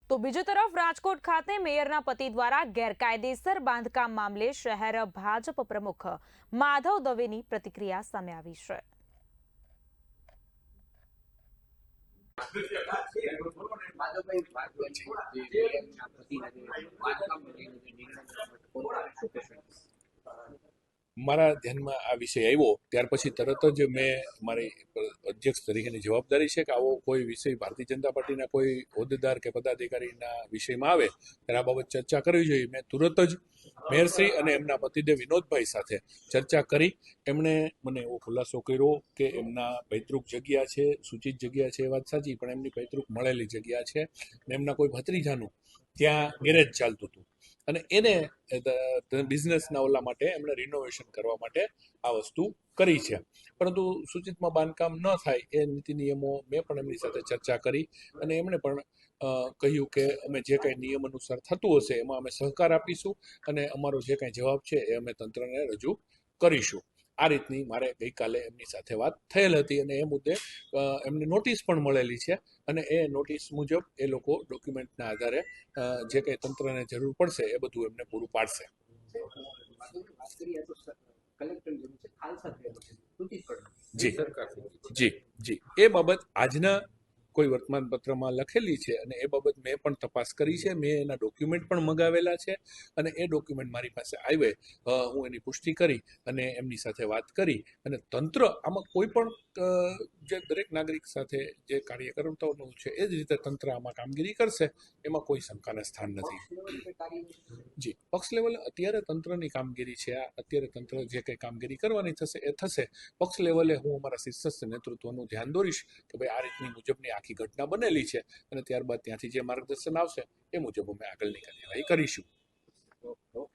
તો બીજી તરફ રાજકોટ ખાતે મેયરના પતિ દ્વારા ગેરકાયદેસર બાંધકામ મામલે શહેર ભાજપ પ્રમુખ માધવ દવેની પ્રતિક્રિયા સામે આવી છે। મારા ધ્યાનમાં આ વિષય આવ્યો ત્યાર પછી તરત જ મેં મારી અધ્યક્ષ તરીકેની જવાબદારી છે કે આવો કોઈ વિષય ભારતીય જનતા પાર્ટીના કોઈ હોદ્દેદાર કે પદાધિકારીના વિષયમાં આવે ત્યારે આ બાબત ચર્ચા કરવી જોઈએ। મેં તુરત જ મેયરશ્રી અને એમના પતિદેવ વિનોદભાઈ સાથે ચર્ચા કરી। એમણે મને એવો ખુલાસો કર્યો કે એમના પૈતૃક જગ્યા છે, સૂચિત જગ્યા છે, એ વાત સાચી, પણ એમની પૈતૃક મળેલી જગ્યા છે ને એમના કોઈ ભત્રીજાનું ત્યાં ગેરેજ ચાલતું હતું અને એને બિઝનેસના ઓલા માટે એમણે રિનોવેશન કરવા માટે આ વસ્તુ કરી છે। પરંતુ સૂચિતમાં બાંધકામ ન થાય એ નીતિ નિયમો મેં પણ એમની સાથે ચર્ચા કરી અને એમણે પણ કહ્યું કે અમે જે કંઈ નિયમ અનુસાર થતું હશે એમાં અમે સહકાર આપીશું અને અમારો જે કંઈ જવાબ છે એ અમે તંત્રને રજૂ કરીશું। આ રીતની મારે ગઈકાલે એમની સાથે વાત થયેલ હતી અને એ મુદ્દે એમને નોટિસ પણ મળેલી છે અને એ નોટિસ મુજબ એ લોકો ડોક્યુમેન્ટના આધારે જે કંઈ તંત્રને જરૂર પડશે એ બધું એમને પૂરું પાડશે। જી જી જી એ બાબત આજના કોઈ વર્તમાન પત્રમાં લખેલી છે અને એ બાબત મેં પણ તપાસ કરી છે। મેં એના ડોક્યુમેન્ટ પણ મંગાવેલા છે અને એ ડોક્યુમેન્ટ મારી પાસે આવે હું એની પુષ્ટિ કરી અને એમની સાથે વાત કરી અને તંત્ર આમાં કોઈ પણ જે દરેક નાગરિક સાથે જે કાર્ય કરતાનું છે એ જ રીતે તંત્ર આમાં કામગીરી કરશે, એમાં કોઈ શંકાને સ્થાન નથી। જી પક્ષ લેવલે અત્યારે તંત્રની કામગીરી છે। આ અત્યારે તંત્ર જે કંઈ કામગીરી કરવાની થશે એ થશે। પક્ષ લેવલે હું અમારા શીર્ષસ્થ નેતૃત્વનું ધ્યાન દોરીશ કે ભાઈ આ રીતની મુજબની આખી ઘટના બનેલી છે અને ત્યારબાદ ત્યાંથી જે માર્ગદર્શન આવશે એ મુજબ અમે આગળની કાર્યવાહી કરીશું।